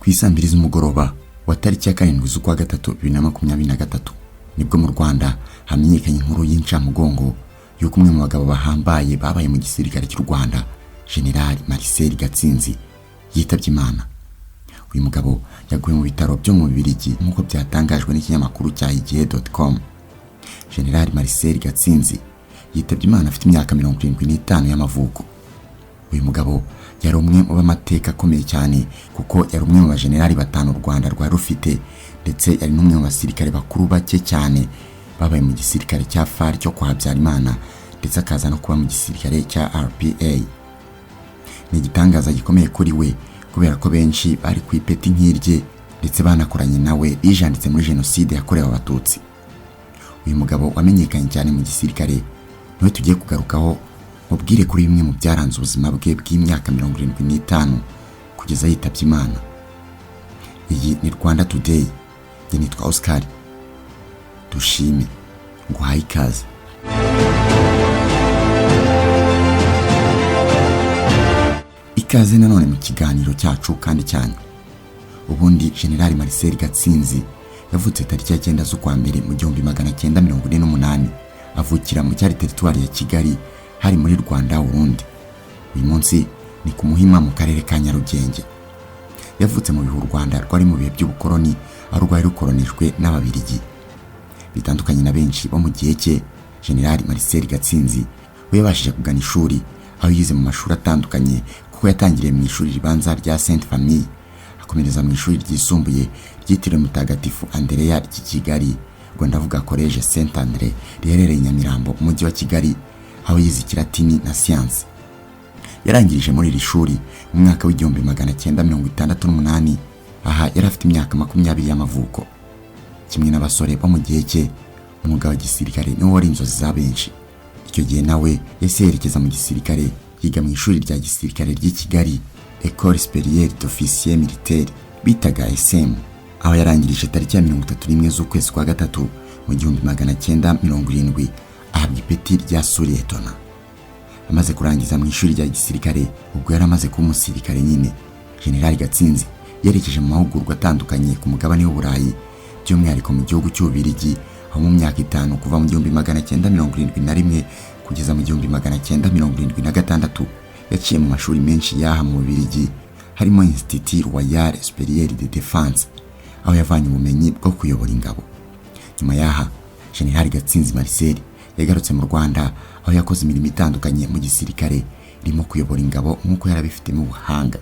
Kwisambiri z'umugoroba wa tariki ya 7 z'ukwa gatatu 2023 nibwo mu Rwanda hamenyekanye inkuru y'incamugongo y'uko umwe mu bagabo bahambaye babaye mu gisirikare cy'u Rwanda General Marcel Gatsinzi yitabye Imana. Uyu mugabo yaguye mu bitaro byo mu Bubiligi nk'uko byatangajwe n'ikinyamakuru cya igihe.com. General Marcel Gatsinzi yitabye Imana afite imyaka 75 y'amavuko. Uyu mugabo yari umwe mu bamateka akomeye cyane kuko yari umwe mu bagenerali batanu u Rwanda rwari rufite, ndetse yari n'umwe mu basirikare bakuru bake cyane babaye mu gisirikare cya FAR cyo kwa Habyarimana, ndetse akaza no kuba mu gisirikare cya RPA. Ni igitangaza gikomeye kuri we kubera ko benshi bari ku ipeti nk'irye ndetse banakoranye nawe bijanditse muri jenoside yakorewe abatutsi. Uyu mugabo wamenyekanye cyane mu gisirikare niwe tugiye kugarukaho mubwire kuri bimwe mu byaranze ubuzima bwe bw'imyaka 75 kugeza yitabye Imana. Iyi ni Rwanda Today, njye nitwa Oscar Dushime, nguhaye ikaze. Ikaze nanone mu kiganiro cyacu kandi cyane. Ubundi General Marcel Gatsinzi yavutse tariki ya 9 z'ukwa mbere mu 1948, avukira mu cyari teritwari ya Kigali hari muri Rwanda Burundi. Uyu munsi ni ku Muhima mu karere ka Nyarugenge. Yavutse mu bihu Rwanda rwari mu bihe by'ubukoroni aho rwari rukoronijwe n'Ababiligi. Bitandukanye na benshi bo mu gihe cye, General Marcel Gatsinzi we yabashije kugana ishuri aho yize mu mashuri atandukanye kuko yatangiriye mu ishuri ribanza rya Sainte Famille, akomereza mu ishuri ryisumbuye ryitiriwe Mutagatifu Andrea ry'i Kigali, ngo ndavuga Collège Saint André riherereye Nyamirambo mu mujyi wa Kigali, aho yize Kilatini na siyansi. Yarangirije muri iri shuri mu mwaka w'1968, aha yari afite imyaka 20 y'amavuko. Kimwe n'abasore bo mu gihe cye, umwuga wa gisirikare niwo wari inzozi za benshi. Icyo gihe nawe yese yerekeza mu gisirikare, yiga mu ishuri rya gisirikare ry'i Kigali, École Supérieure d'Officiers Militaires bitaga SM, aho yarangirije tariki ya 31 z'ukwezi kwa gatatu mu 1970, ahabwa ipeti rya Sulietona. Amaze kurangiza mu ishuri rya gisirikare, ubwo yari amaze kuba umusirikare nyine, General Gatsinzi yerekeje mu mahugurwa atandukanye ku mugabane w'Uburayi, by'umwihariko mu gihugu cy'Ububiligi, aho mu myaka 5 kuva mu 1971 kugeza mu 1976 yaciye mu mashuri menshi yaha mu Bubiligi, harimo Institut Royal Supérieur de Défense, aho yavanye ubumenyi bwo kuyobora ingabo. Nyuma yaha, General Gatsinzi Marcel yagarutse mu Rwanda, aho yakoze imirimo itandukanye mu gisirikare irimo kuyobora ingabo nk'uko yarabifitemo ubuhanga.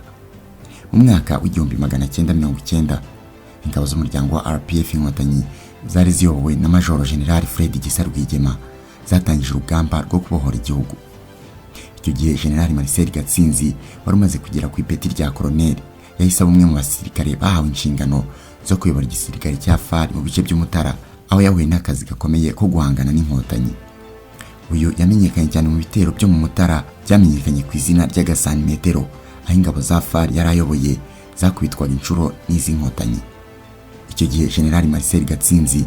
Mu mwaka w'1990, ingabo z'umuryango wa RPF Inkotanyi zari ziyobowe na Major General Fred Gisa Rwigema zatangije urugamba rwo kubohora igihugu. Icyo gihe General Marcel Gatsinzi wari umaze kugera ku ipeti rya Colonel, yahise umwe mu basirikare bahawe inshingano zo kuyobora igisirikare cya FAR mu bice by'Umutara, aho yahuye n'akazi gakomeye ko guhangana n'inkotanyi. Uyu yamenyekanye cyane mu bitero byo mu Mutara byamenyekanye ku izina ry'agasantimetero, aho ingabo za FAR yarayoboye zakubitwaga inshuro n'izi nkotanyi. Icyo gihe General Marcel Gatsinzi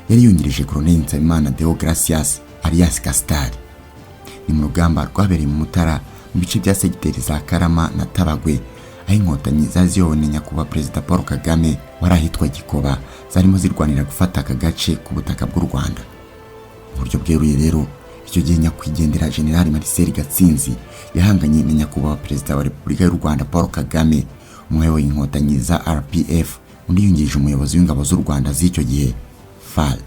yari yungirije Colonel Nsabimana Deo Gracias alias Castar. Ni mu rugamba rwabereye mu Mutara mu bice bya segiteri za Karama na Tabagwe, aho inkotanyi zaziyobowe na nyakubahwa Perezida Paul Kagame wari ahitwa Gikoba, zarimo zirwanira gufata aka gace ku butaka bw'u Rwanda. Mu buryo bweruye rero, icyo gihe nyakwigendera General Marcel Gatsinzi yahanganye na nyakubahwa Perezida wa Repubulika y'u Rwanda Paul Kagame, umuyobozi w'inkotanyi za RPF, undi yungirije umuyobozi w'ingabo z'u Rwanda z'icyo gihe FAL.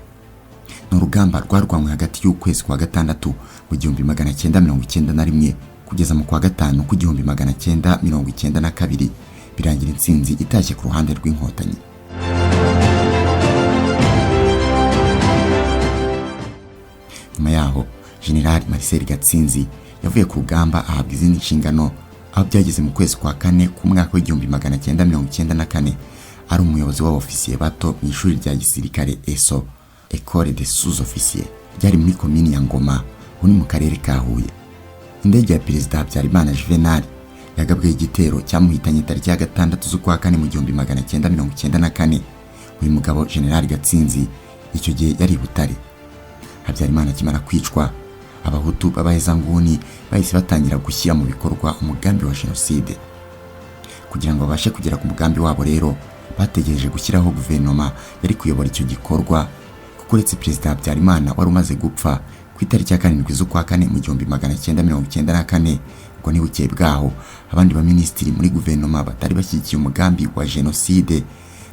Ni urugamba rwarwanywe hagati y'ukwezi kwa gatandatu mu 1991 kugeza mu kwa gatanu ku 1992, birangira intsinzi itashye ku ruhande rw'inkotanyi. Nyuma yaho, General Marcel Gatsinzi yavuye ku rugamba ahabwa izindi nshingano, aho byageze mu kwezi kwa kane ku mwaka w'1994 ari umuyobozi w'abofisiye bato mu ishuri rya gisirikare ESO, École des Sous-Officiers, ryari muri komini ya Ngoma, uri mu karere ka Huye. Indege ya Perezida Habyarimana Juvenal yagabwe igitero cyamuhitanye tariki ya 6 z'ukwa kane mu 1994. Uyu mugabo General Gatsinzi icyo gihe yari Butare. Habyarimana kimara kwicwa, Abahutu b'abahezanguni bahise batangira gushyira mu bikorwa umugambi wa jenoside. Ku kugira ngo babashe kugera ku mugambi wabo rero bategereje gushyiraho guverinoma yari kuyobora icyo gikorwa, kuko uretse perezida Habyarimana wari umaze gupfa ku itariki ya 7 z'ukwa kane mu 1994, ngo ni bukeye bwaho abandi baminisitiri muri guverinoma batari bashyigikiye umugambi wa jenoside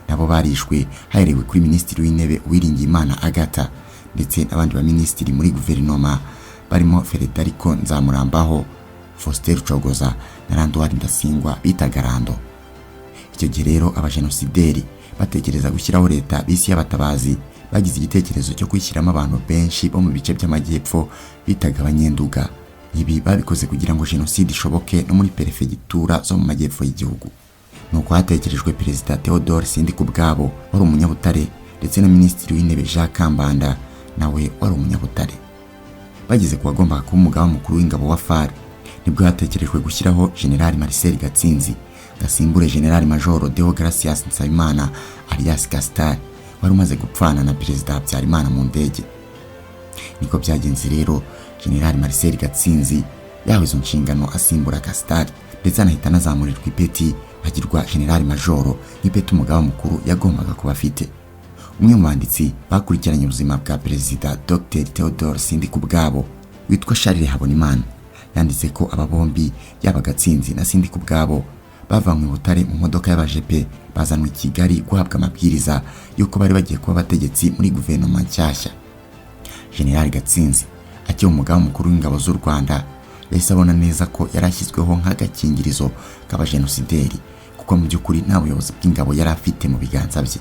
nabo barishwe, haherewe kuri minisitiri w'intebe Uwiringiyimana Agatha ndetse n'abandi baminisitiri muri guverinoma barimo Frederico Nzamurambaho, Faustin Rucogoza na Randwari Ndasingwa bitaga Rando. Icyo gihe rero abajenosideri batekereza gushyiraho leta bisi y'abatabazi bagize igitekerezo cyo kwishyiramo abantu benshi bo mu bice by'amajyepfo bitaga abanyenduga. Ibi babikoze kugira ngo jenoside ishoboke no muri perefegitura zo mu majyepfo y'igihugu. Nuko hatekerejwe perezida Theodore Sindikubwabo wari umunyabutare ndetse na minisitiri w'intebe Jean Kambanda nawe wari umunyabutare. Bageze ku bagomba kuba umugaba mukuru w'ingabo wa FAR nibwo hatekerejwe gushyiraho General Marcel Gatsinzi gasimbure General Major Deo Gracias Nsabimana alias Castar wari umaze gupfana na perezida Habyarimana mu ndege. Niko byagenze rero, General Marcel Gatsinzi yahawe izo nshingano asimbura Castar ndetse anahita anazamurirwa ipeti agirwa General Major nk'ipeti umugaba mukuru yagombaga kuba afite. Umwe mu banditsi bakurikiranye ubuzima bwa perezida Dr Theodore Sindikubwabo witwa Charles Habonimana yanditse ko aba bombi yaba Gatsinzi na Sindikubwabo bavanywe Butare mu modoka y'abajepe bazanwe Kigali guhabwa amabwiriza yuko bari bagiye kuba abategetsi muri guverinoma nshyashya. General Gatsinzi akiri umugaba mukuru w'ingabo z'u Rwanda yahise abona neza ko yarashyizweho nk'agakingirizo k'abajenosideri, kuko mu by'ukuri nta buyobozi bw'ingabo yari afite mu biganza bye.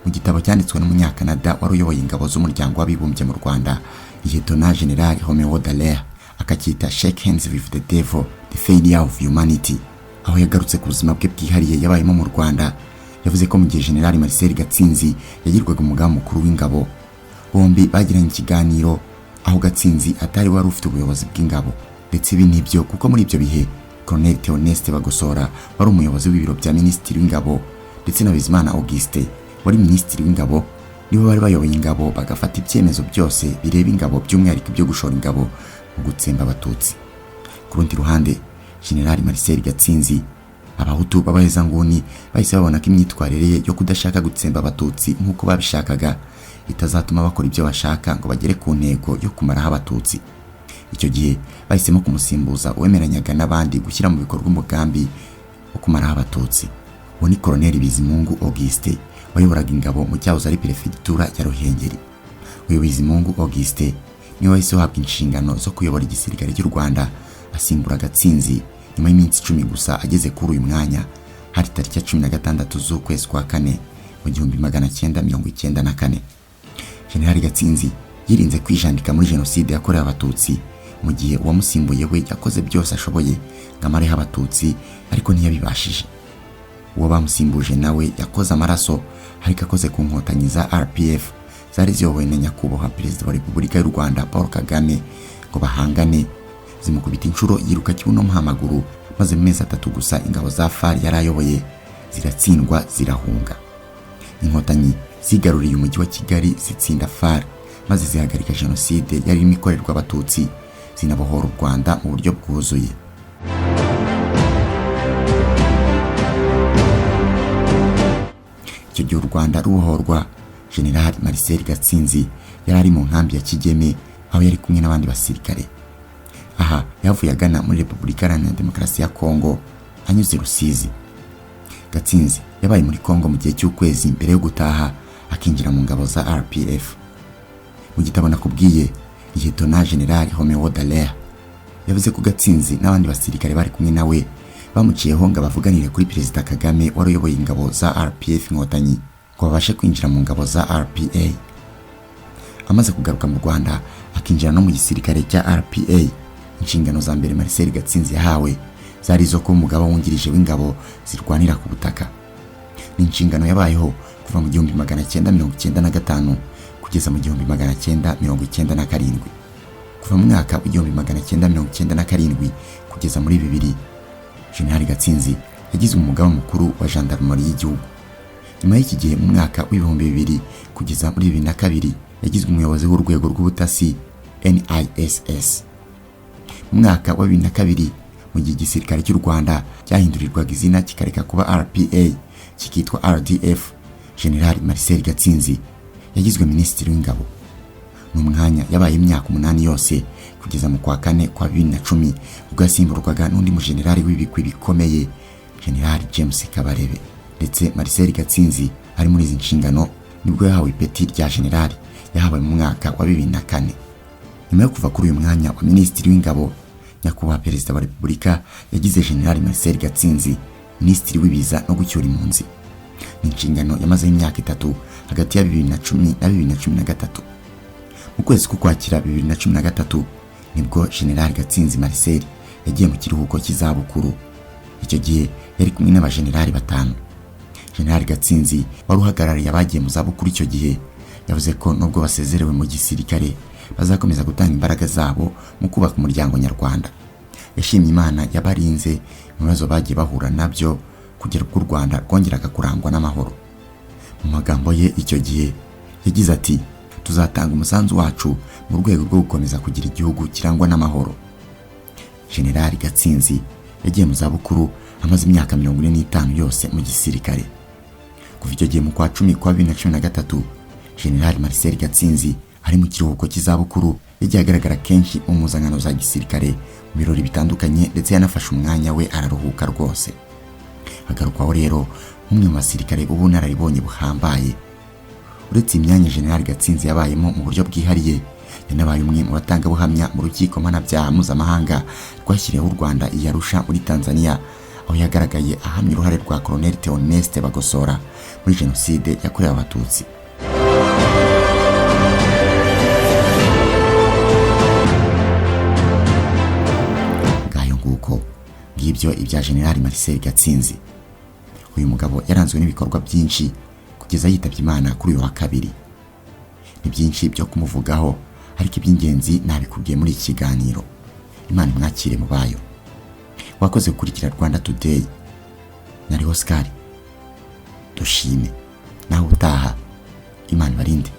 Mu gitabo cyanditswe n'umunyakanada wari uyoboye ingabo z'umuryango w'abibumbye mu Rwanda, Lieutenant General Romeo Dallaire, akacyita Shake Hands with the Devil, the Failure of Humanity, aho yagarutse ku buzima bwe bwihariye yabayemo mu Rwanda. Yavuze ko mu gihe General Marcel Gatsinzi yagirwaga umugaba mukuru w'ingabo, bombi bagiranye ikiganiro aho Gatsinzi atari wari ufite ubuyobozi bw'ingabo, ndetse ibi nibyo kuko muri ibyo bihe Colonel Theoneste Bagosora wari umuyobozi w'ibiro bya minisitiri w'ingabo ndetse na Bizimana Auguste wari minisitiri w'ingabo nibo bari bayoboye ingabo bagafata ibyemezo byose bireba ingabo, by'umwihariko byo gushora ingabo mu gutsemba abatutsi. Ku rundi ruhande, General Marcel Gatsinzi, abahutu b'abahezanguni bahise babona ko imyitwarire ye yo kudashaka gutsemba abatutsi nk'uko babishakaga itazatuma bakora ibyo bashaka ngo bagere ku ntego yo kumaraho abatutsi. Icyo gihe bahisemo kumusimbuza uwemeranyaga n'abandi gushyira mu bikorwa umugambi wo kumaraho abatutsi. Uwo ni Colonel Bizimungu Auguste wayoboraga ingabo mu cyahoze ari perefegitura ya Ruhengeri. Uyu Bizimungu Auguste niwe wahise uhabwa inshingano zo kuyobora igisirikare cy'u Rwanda asimbura Gatsinzi nyuma y'iminsi 10 gusa ageze kuri uyu mwanya, hari tariki ya 16 z'ukwezi kwa kane mu 1994. General Gatsinzi yirinze kwijandika muri jenoside yakorewe abatutsi, mu gihe uwamusimbuye we yakoze byose ashoboye ngamareho abatutsi, ariko ntiyabibashije. Uwo bamusimbuje nawe yakoze amaraso, ariko akoze ku nkotanyi za RPF zari ziyobowe na nyakubahwa perezida wa Repubulika y'u Rwanda Paul Kagame ngo bahangane, zimukubita inshuro yiruka kibuno muhamaguru, maze mu mezi 3 gusa ingabo za FAR yarayoboye ziratsindwa zirahunga. Inkotanyi zigaruriye umujyi wa Kigali zitsinda FAR maze zihagarika jenoside yari irimo ikorerwa abatutsi, zinabohora u Rwanda mu buryo bwuzuye. Icyo gihe u Rwanda rubohorwa, General Marcel Gatsinzi yari ari mu nkambi ya Kigeme aho yari kumwe n'abandi basirikare. Aha yavuye agana muri Repubulika Iharanira Demokarasi ya Kongo anyuze Rusizi. Gatsinzi yabaye muri Kongo mu gihe cy'ukwezi mbere yo gutaha akinjira mu ngabo za RPF. Mu gitabo nakubwiye, Lieutenant General Romeo Dallaire yavuze ko Gatsinzi n'abandi basirikare bari kumwe nawe bamuciyeho ngo bavuganire kuri Perezida Kagame wari uyoboye ingabo za RPF Inkotanyi ngo babashe kwinjira mu ngabo za RPA. Amaze kugaruka mu Rwanda akinjira no mu gisirikare cya RPA, inshingano za mbere Marcel Gatsinzi yahawe zari zo ko umugaba wungirije w'ingabo zirwanira ku butaka. Ni inshingano yabayeho kuva mu 1995 kugeza mu 1997. Kuva mu mwaka wa 1997 kugeza muri 2000, General Gatsinzi yagize umugaba mukuru wa gendarmerie y'igihugu. Nyuma y'iki gihe mu mwaka wa 2000 kugeza muri 2002 yagizwe umuyobozi w'urwego rw'ubutasi NISS. Mu mwaka wa 2002 mu gihe igisirikare cy'u Rwanda cyahindurirwaga izina kikareka kuba RPA kikitwa RDF. General Marcel Gatsinzi yagizwe minisitiri w'ingabo. N'umwanya yabaye imyaka 8 yose kugeza mu kwa kane kwa 2010 ubwo yasimburwaga n'undi mujenerali w'ibigwi bikomeye, General James Kabarebe. Ndetse Marcel Gatsinzi ari muri izi nshingano nibwo yahawe ipeti rya generali yahawe mu mwaka wa 2004. Nyuma yo kuva kuri uyu mwanya wa minisitiri w'ingabo, nyakubahwa perezida wa repubulika yagize General Marcel Gatsinzi minisitiri w'ibiza no gucyura impunzi. Ni inshingano yamaze imyaka 3 hagati ya 2010 na 2013. Mu kwezi k'Ukwakira 2013 nibwo General Gatsinzi Marcel yagiye mu kiruhuko cy'izabukuru. Icyo gihe yari kumwe n'abajenerali 5. General Gatsinzi wari uhagarariye abagiye mu zabukuru icyo gihe yavuze ko nubwo basezerewe mu gisirikare bazakomeza gutanga imbaraga zabo mu kubaka umuryango nyarwanda. Yashimye Imana yabarinze mu bibazo bagiye bahura nabyo kugera ubwo u Rwanda rwongeraga kurangwa n'amahoro. Mu magambo ye icyo gihe yagize ati, tuzatanga umusanzu wacu mu rwego rwo gukomeza kugira igihugu kirangwa n'amahoro. General Gatsinzi yagiye mu zabukuru amaze imyaka 45 yose mu gisirikare. Kuva icyo gihe mu kwa 10 kwa 2013 General Marcel Gatsinzi ari mu kiruhuko cy'izabukuru yagiye agaragara kenshi mu mpuzangano za gisirikare mu birori bitandukanye, ndetse yanafashe umwanya we araruhuka rwose. Hagarukwaho rero umwe mu basirikare ubu nararibonye buhambaye. Uretse imyanya General Gatsinzi yabayemo mu buryo bwihariye, yanabaye umwe mu batangabuhamya mu rukiko mpanabyaha mpuzamahanga rwashyiriweho u Rwanda i Arusha muri Tanzania, aho yagaragaye ahamya uruhare rwa Colonel Theoneste Bagosora muri jenoside yakorewe Abatutsi. Ngayo nguko ngibyo ibya General Marcel Gatsinzi. Uyu mugabo yaranzwe n'ibikorwa byinshi kugeza yitabye Imana kuri uyu wa kabiri. Ni byinshi byo kumuvugaho, ariko iby'ingenzi nabikubwiye muri iki kiganiro. Imana imwakire mu bayo. Wakoze gukurikira Rwanda Today. Nari Oscar. Dushime nawe utaha. Imana barinde.